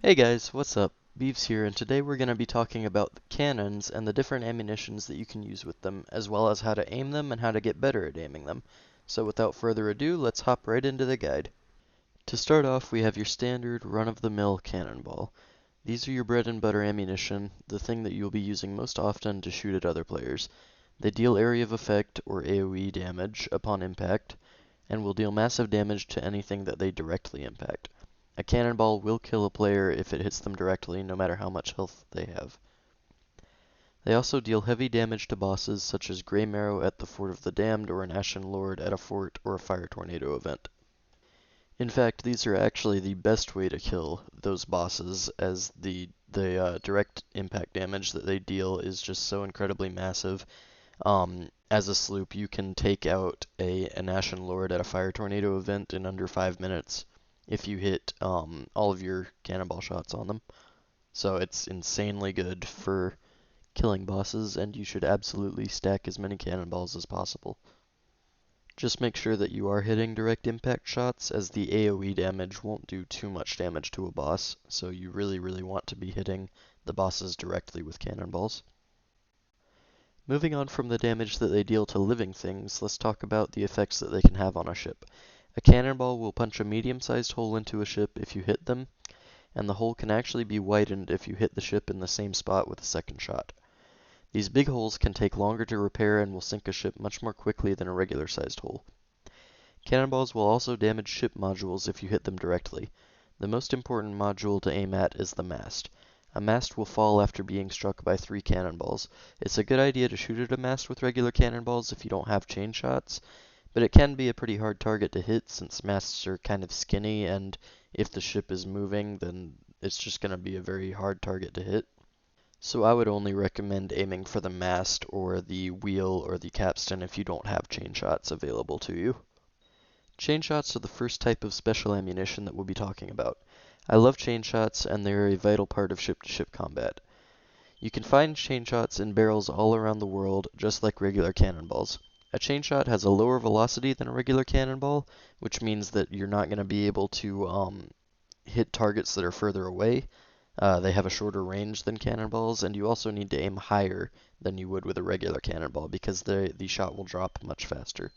Hey guys, what's up? Beeves here, and today we're going to be talking about the cannons and the different ammunitions that you can use with them, as well as how to aim them and how to get better at aiming them. So without further ado, let's hop right into the guide. To start off, we have your standard run-of-the-mill cannonball. These are your bread and butter ammunition, the thing that you'll be using most often to shoot at other players. They deal area of effect, or AoE damage, upon impact, and will deal massive damage to anything that they directly impact. A cannonball will kill a player if it hits them directly, no matter how much health they have. They also deal heavy damage to bosses such as Grey Marrow at the Fort of the Damned or an Ashen Lord at a fort or a Fire Tornado event. In fact, these are actually the best way to kill those bosses, as the direct impact damage that they deal is just so incredibly massive. As a sloop, you can take out an Ashen Lord at a Fire Tornado event in under 5 minutes if you hit all of your cannonball shots on them. So it's insanely good for killing bosses, and you should absolutely stack as many cannonballs as possible. Just make sure that you are hitting direct impact shots, as the AoE damage won't do too much damage to a boss, so you really want to be hitting the bosses directly with cannonballs. Moving on from the damage that they deal to living things, let's talk about the effects that they can have on a ship. A cannonball will punch a medium-sized hole into a ship if you hit them, and the hole can actually be widened if you hit the ship in the same spot with a second shot. These big holes can take longer to repair and will sink a ship much more quickly than a regular-sized hole. Cannonballs will also damage ship modules if you hit them directly. The most important module to aim at is the mast. A mast will fall after being struck by 3 cannonballs. It's a good idea to shoot at a mast with regular cannonballs if you don't have chain shots, but it can be a pretty hard target to hit since masts are kind of skinny, and if the ship is moving, then it's just going to be a very hard target to hit. So I would only recommend aiming for the mast or the wheel or the capstan if you don't have chain shots available to you. Chain shots are the first type of special ammunition that we'll be talking about. I love chain shots, and they're a vital part of ship-to-ship combat. You can find chain shots in barrels all around the world, just like regular cannonballs. A chain shot has a lower velocity than a regular cannonball, which means that you're not going to be able to hit targets that are further away. They have a shorter range than cannonballs, and you also need to aim higher than you would with a regular cannonball because the shot will drop much faster.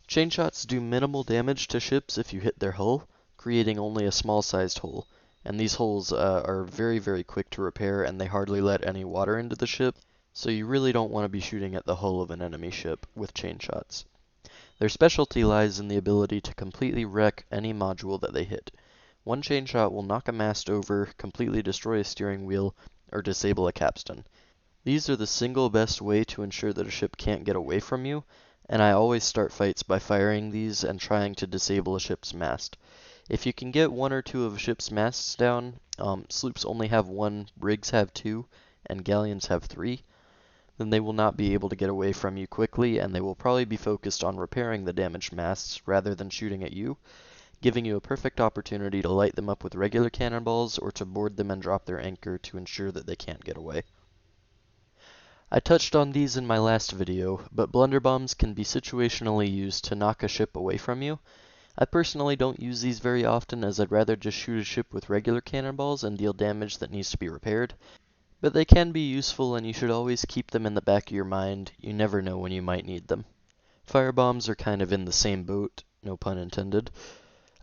Chain shots do minimal damage to ships if you hit their hull, creating only a small-sized hole, and these holes are very quick to repair, and they hardly let any water into the ship, so you really don't want to be shooting at the hull of an enemy ship with chain shots. Their specialty lies in the ability to completely wreck any module that they hit. One chain shot will knock a mast over, completely destroy a steering wheel, or disable a capstan. These are the single best way to ensure that a ship can't get away from you, and I always start fights by firing these and trying to disable a ship's mast. If you can get 1 or 2 of a ship's masts down, sloops only have 1, brigs have 2, and galleons have 3, then they will not be able to get away from you quickly, and they will probably be focused on repairing the damaged masts rather than shooting at you, giving you a perfect opportunity to light them up with regular cannonballs or to board them and drop their anchor to ensure that they can't get away. I touched on these in my last video, but blunderbombs can be situationally used to knock a ship away from you. I personally don't use these very often, as I'd rather just shoot a ship with regular cannonballs and deal damage that needs to be repaired, but they can be useful, and you should always keep them in the back of your mind. You never know when you might need them. Firebombs are kind of in the same boat, no pun intended.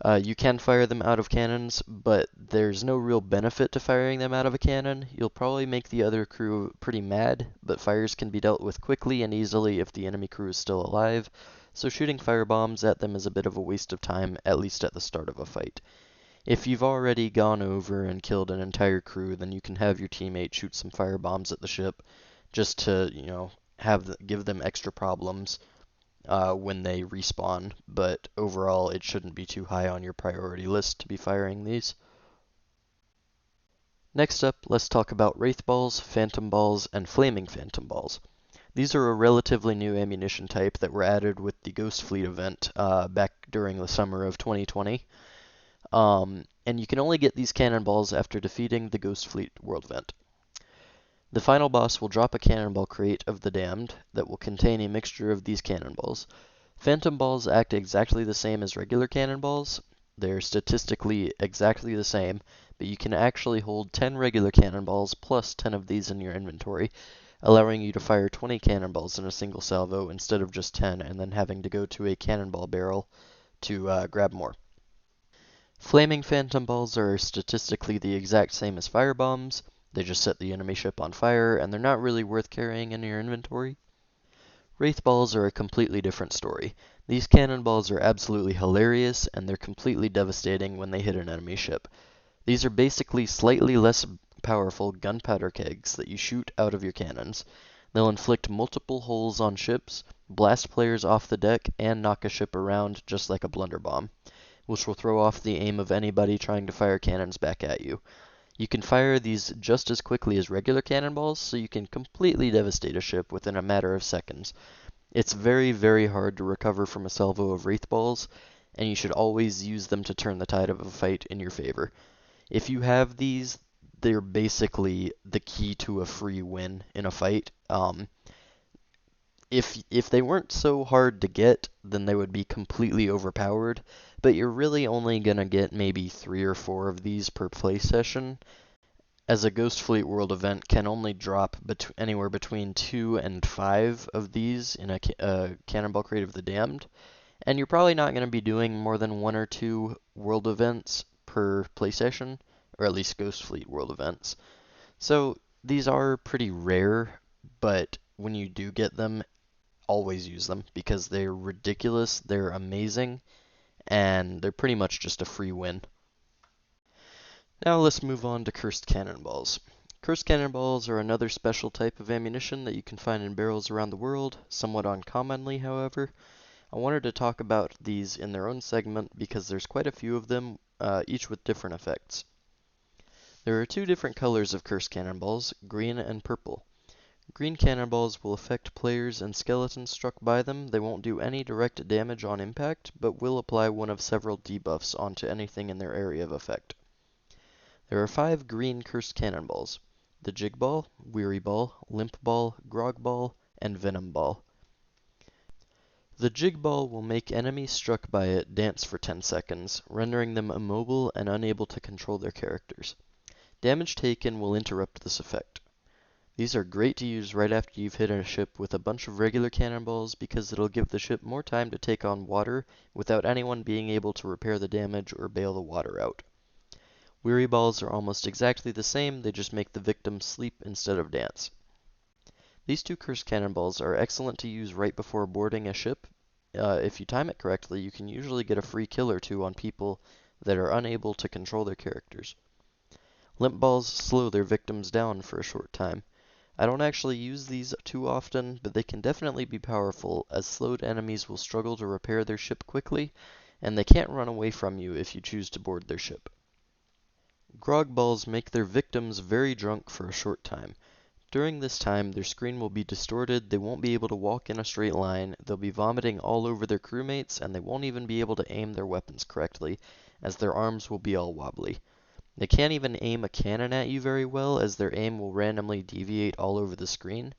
You can fire them out of cannons, but there's no real benefit to firing them out of a cannon. You'll probably make the other crew pretty mad, but fires can be dealt with quickly and easily if the enemy crew is still alive, so shooting firebombs at them is a bit of a waste of time, at least at the start of a fight. If you've already gone over and killed an entire crew, then you can have your teammate shoot some firebombs at the ship, just to, give them extra problems when they respawn, but overall it shouldn't be too high on your priority list to be firing these. Next up, let's talk about Wraith Balls, Phantom Balls, and Flaming Phantom Balls. These are a relatively new ammunition type that were added with the Ghost Fleet event back during the summer of 2020. And you can only get these cannonballs after defeating the Ghost Fleet World Event. The final boss will drop a cannonball crate of the Damned that will contain a mixture of these cannonballs. Phantom balls act exactly the same as regular cannonballs. They're statistically exactly the same, but you can actually hold 10 regular cannonballs plus 10 of these in your inventory, allowing you to fire 20 cannonballs in a single salvo instead of just 10 and then having to go to a cannonball barrel to grab more. Flaming phantom balls are statistically the exact same as firebombs. They just set the enemy ship on fire, and they're not really worth carrying in your inventory. Wraith balls are a completely different story. These cannonballs are absolutely hilarious, and they're completely devastating when they hit an enemy ship. These are basically slightly less powerful gunpowder kegs that you shoot out of your cannons. They'll inflict multiple holes on ships, blast players off the deck, and knock a ship around just like a blunderbomb, which will throw off the aim of anybody trying to fire cannons back at you. You can fire these just as quickly as regular cannonballs, so you can completely devastate a ship within a matter of seconds. It's very, very hard to recover from a salvo of Wraith balls, and you should always use them to turn the tide of a fight in your favor. If you have these, they're basically the key to a free win in a fight. If they weren't so hard to get, then they would be completely overpowered, but you're really only gonna get maybe 3 or 4 of these per play session, as a Ghost Fleet World event can only drop anywhere between 2 and 5 of these in a Cannonball Crate of the Damned, and you're probably not going to be doing more than 1 or 2 world events per play session, or at least Ghost Fleet World events. So these are pretty rare, but when you do get them, always use them because they're ridiculous, they're amazing, and they're pretty much just a free win. Now let's move on to Cursed Cannonballs. Cursed Cannonballs are another special type of ammunition that you can find in barrels around the world, somewhat uncommonly, however. I wanted to talk about these in their own segment because there's quite a few of them, each with different effects. There are 2 different colors of Cursed Cannonballs, green and purple. Green cannonballs will affect players and skeletons struck by them. They won't do any direct damage on impact, but will apply one of several debuffs onto anything in their area of effect. There are 5 green Cursed Cannonballs: the Jig Ball, Weary Ball, Limp Ball, Grog Ball, and Venom Ball. The Jig Ball will make enemies struck by it dance for 10 seconds, rendering them immobile and unable to control their characters. Damage taken will interrupt this effect. These are great to use right after you've hit a ship with a bunch of regular cannonballs because it'll give the ship more time to take on water without anyone being able to repair the damage or bail the water out. Weary balls are almost exactly the same, they just make the victim sleep instead of dance. These 2 Cursed Cannonballs are excellent to use right before boarding a ship. If you time it correctly, you can usually get a free kill or 2 on people that are unable to control their characters. Limp balls slow their victims down for a short time. I don't actually use these too often, but they can definitely be powerful, as slowed enemies will struggle to repair their ship quickly, and they can't run away from you if you choose to board their ship. Grog balls make their victims very drunk for a short time. During this time, their screen will be distorted, they won't be able to walk in a straight line, they'll be vomiting all over their crewmates, and they won't even be able to aim their weapons correctly, as their arms will be all wobbly. They can't even aim a cannon at you very well, as their aim will randomly deviate all over the screen.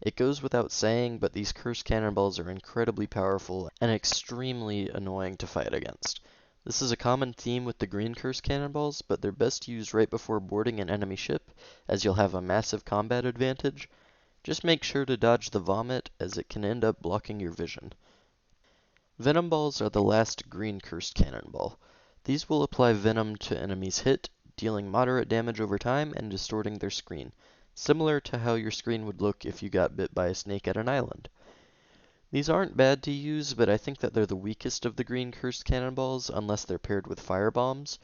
It goes without saying, but these Cursed Cannonballs are incredibly powerful and extremely annoying to fight against. This is a common theme with the green Cursed Cannonballs, but they're best used right before boarding an enemy ship, as you'll have a massive combat advantage. Just make sure to dodge the vomit, as it can end up blocking your vision. Venom balls are the last green Cursed Cannonball. These will apply venom to enemies hit, dealing moderate damage over time and distorting their screen, similar to how your screen would look if you got bit by a snake at an island. These aren't bad to use, but I think that they're the weakest of the green Cursed Cannonballs unless they're paired with firebombs.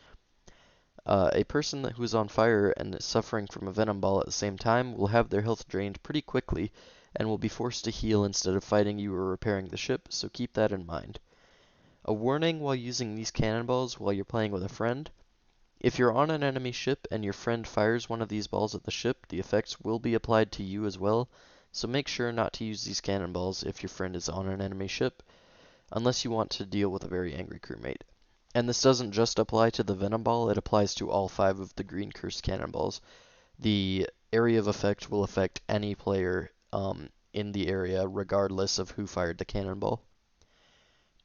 A person who is on fire and is suffering from a venom ball at the same time will have their health drained pretty quickly and will be forced to heal instead of fighting you or repairing the ship, so keep that in mind. A warning while using these cannonballs while you're playing with a friend: if you're on an enemy ship and your friend fires one of these balls at the ship, the effects will be applied to you as well, so make sure not to use these cannonballs if your friend is on an enemy ship, unless you want to deal with a very angry crewmate. And this doesn't just apply to the Venom Ball, it applies to all 5 of the green Cursed Cannonballs. The area of effect will affect any player in the area, regardless of who fired the cannonball.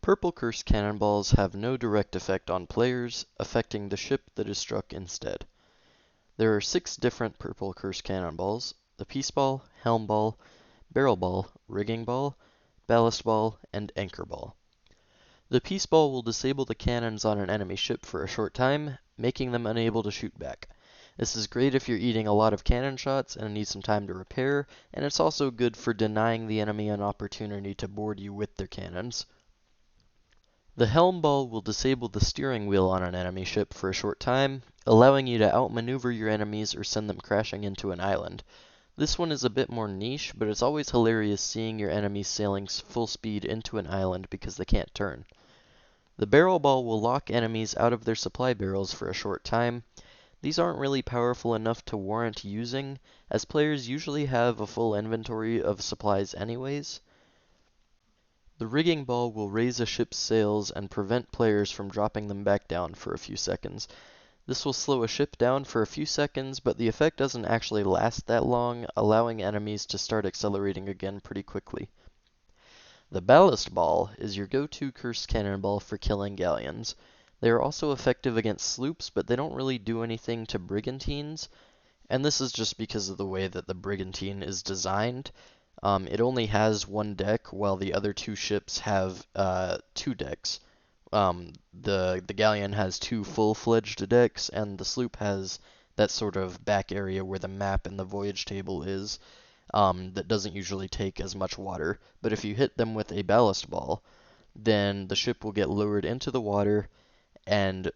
Purple cursed cannonballs have no direct effect on players, affecting the ship that is struck instead. There are 6 different purple cursed cannonballs: the peace ball, helm ball, barrel ball, rigging ball, ballast ball, and anchor ball. The peace ball will disable the cannons on an enemy ship for a short time, making them unable to shoot back. This is great if you're eating a lot of cannon shots and need some time to repair, and it's also good for denying the enemy an opportunity to board you with their cannons. The helm ball will disable the steering wheel on an enemy ship for a short time, allowing you to outmaneuver your enemies or send them crashing into an island. This one is a bit more niche, but it's always hilarious seeing your enemies sailing full speed into an island because they can't turn. The barrel ball will lock enemies out of their supply barrels for a short time. These aren't really powerful enough to warrant using, as players usually have a full inventory of supplies anyways. The rigging ball will raise a ship's sails and prevent players from dropping them back down for a few seconds. This will slow a ship down for a few seconds, but the effect doesn't actually last that long, allowing enemies to start accelerating again pretty quickly. The ballast ball is your go-to cursed cannonball for killing galleons. They are also effective against sloops, but they don't really do anything to brigantines, and this is just because of the way that the brigantine is designed. It only has 1 deck, while the other 2 ships have 2 decks. The galleon has 2 full-fledged decks, and the sloop has that sort of back area where the map and the voyage table is, that doesn't usually take as much water. But if you hit them with a ballast ball, then the ship will get lowered into the water, and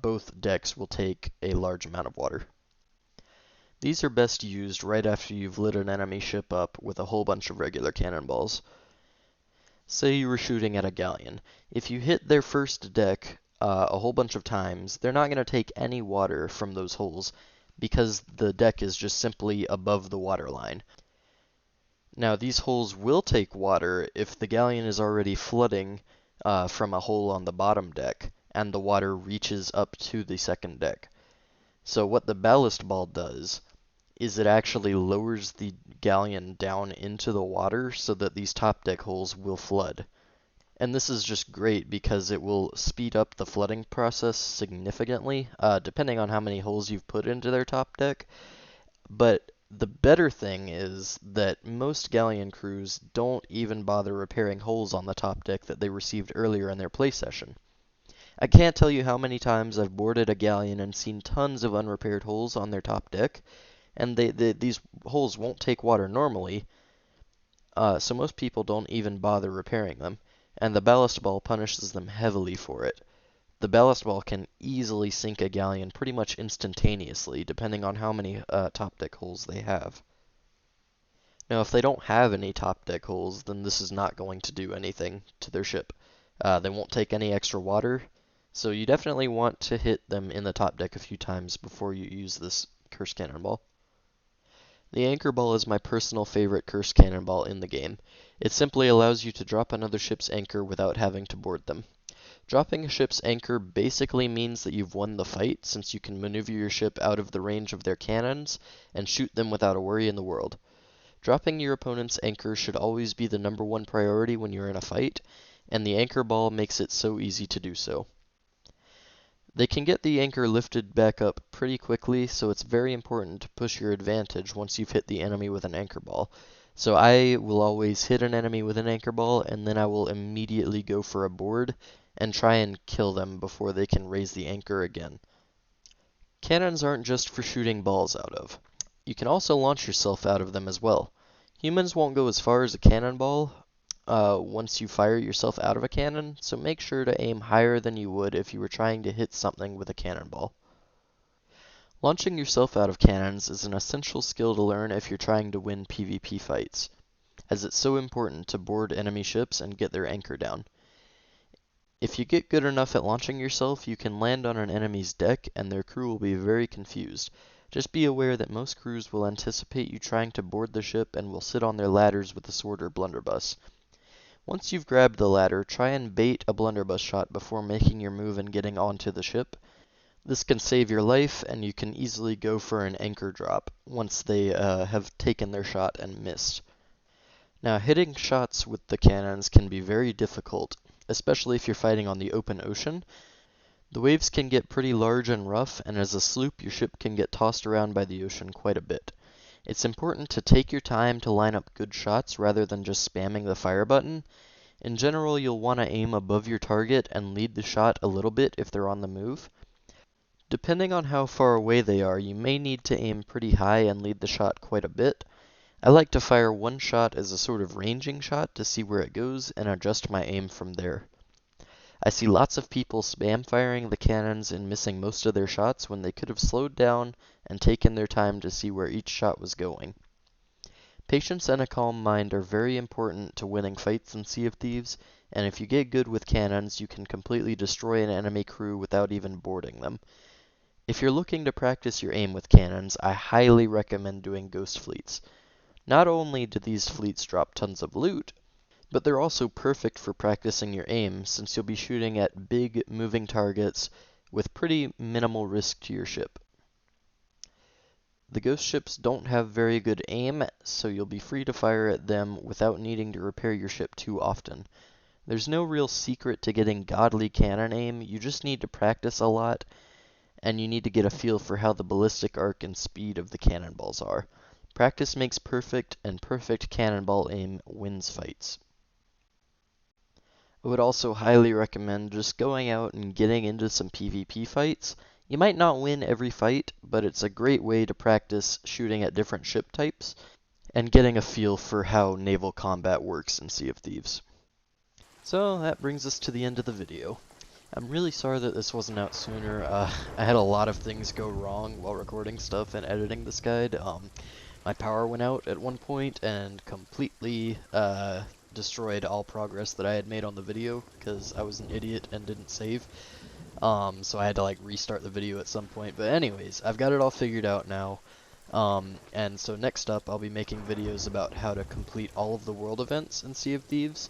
both decks will take a large amount of water. These are best used right after you've lit an enemy ship up with a whole bunch of regular cannonballs. Say you were shooting at a galleon. If you hit their first deck a whole bunch of times, they're not going to take any water from those holes because the deck is just simply above the water line. Now, these holes will take water if the galleon is already flooding from a hole on the bottom deck and the water reaches up to the second deck. So what the ballast ball does is it actually lowers the galleon down into the water so that these top deck holes will flood. And this is just great because it will speed up the flooding process significantly, depending on how many holes you've put into their top deck. But the better thing is that most galleon crews don't even bother repairing holes on the top deck that they received earlier in their play session. I can't tell you how many times I've boarded a galleon and seen tons of unrepaired holes on their top deck, and these holes won't take water normally, so most people don't even bother repairing them, and the ballast ball punishes them heavily for it. The ballast ball can easily sink a galleon pretty much instantaneously, depending on how many top deck holes they have. Now, if they don't have any top deck holes, then this is not going to do anything to their ship. They won't take any extra water, so you definitely want to hit them in the top deck a few times before you use this cursed cannonball. The anchor ball is my personal favorite cursed cannonball in the game. It simply allows you to drop another ship's anchor without having to board them. Dropping a ship's anchor basically means that you've won the fight, since you can maneuver your ship out of the range of their cannons and shoot them without a worry in the world. Dropping your opponent's anchor should always be the #1 priority when you're in a fight, and the anchor ball makes it so easy to do so. They can get the anchor lifted back up pretty quickly, so it's very important to push your advantage once you've hit the enemy with an anchor ball. So I will always hit an enemy with an anchor ball, and then I will immediately go for a board and try and kill them before they can raise the anchor again. Cannons aren't just for shooting balls out of. You can also launch yourself out of them as well. Humans won't go as far as a cannonball once you fire yourself out of a cannon, so make sure to aim higher than you would if you were trying to hit something with a cannonball. Launching yourself out of cannons is an essential skill to learn if you're trying to win PvP fights, as it's so important to board enemy ships and get their anchor down. If you get good enough at launching yourself, you can land on an enemy's deck and their crew will be very confused. Just be aware that most crews will anticipate you trying to board the ship and will sit on their ladders with a sword or blunderbuss. Once you've grabbed the ladder, try and bait a blunderbuss shot before making your move and getting onto the ship. This can save your life, and you can easily go for an anchor drop once they have taken their shot and missed. Now, hitting shots with the cannons can be very difficult. especially if you're fighting on the open ocean. The waves can get pretty large and rough, and as a sloop, your ship can get tossed around by the ocean quite a bit. It's important to take your time to line up good shots rather than just spamming the fire button. In general, you'll want to aim above your target and lead the shot a little bit if they're on the move. Depending on how far away they are, you may need to aim pretty high and lead the shot quite a bit. I like to fire one shot as a sort of ranging shot to see where it goes and adjust my aim from there. I see lots of people spam firing the cannons and missing most of their shots when they could have slowed down and taken their time to see where each shot was going. Patience and a calm mind are very important to winning fights in Sea of Thieves, and if you get good with cannons, you can completely destroy an enemy crew without even boarding them. If you're looking to practice your aim with cannons, I highly recommend doing ghost fleets. Not only do these fleets drop tons of loot, but they're also perfect for practicing your aim since you'll be shooting at big, moving targets with pretty minimal risk to your ship. The ghost ships don't have very good aim, so you'll be free to fire at them without needing to repair your ship too often. There's no real secret to getting godly cannon aim, you just need to practice a lot, and you need to get a feel for how the ballistic arc and speed of the cannonballs are. Practice makes perfect, and perfect cannonball aim wins fights. I would also highly recommend just going out and getting into some PvP fights. You might not win every fight, but it's a great way to practice shooting at different ship types and getting a feel for how naval combat works in Sea of Thieves. So that brings us to the end of the video. I'm really sorry that this wasn't out sooner. I had a lot of things go wrong while recording stuff and editing this guide. My power went out at one point and completely destroyed all progress that I had made on the video because I was an idiot and didn't save. So I had to like restart the video at some point. But anyways, I've got it all figured out now. And so next up, I'll be making videos about how to complete all of the world events in Sea of Thieves,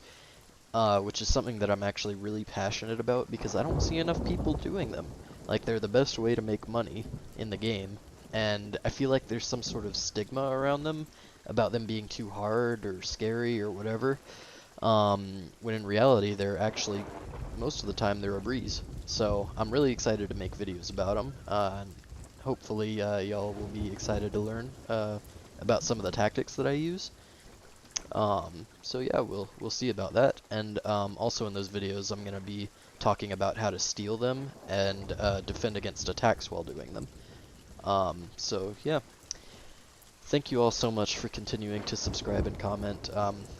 which is something that I'm actually really passionate about because I don't see enough people doing them. Like, they're the best way to make money in the game, and I feel like there's some sort of stigma around them, about them being too hard or scary or whatever, when in reality they're actually, most of the time, they're a breeze. So I'm really excited to make videos about them, and hopefully y'all will be excited to learn about some of the tactics that I use. So yeah, we'll see about that, and also in those videos I'm going to be talking about how to steal them and defend against attacks while doing them. So yeah, thank you all so much for continuing to subscribe and comment.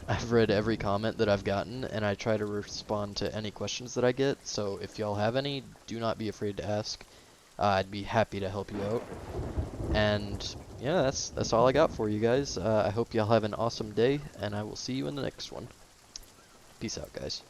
I've read every comment that I've gotten, and I try to respond to any questions that I get, so if y'all have any, do not be afraid to ask. I'd be happy to help you out. And yeah, that's all I got for you guys. I hope y'all have an awesome day, and I will see you in the next one. Peace out, guys.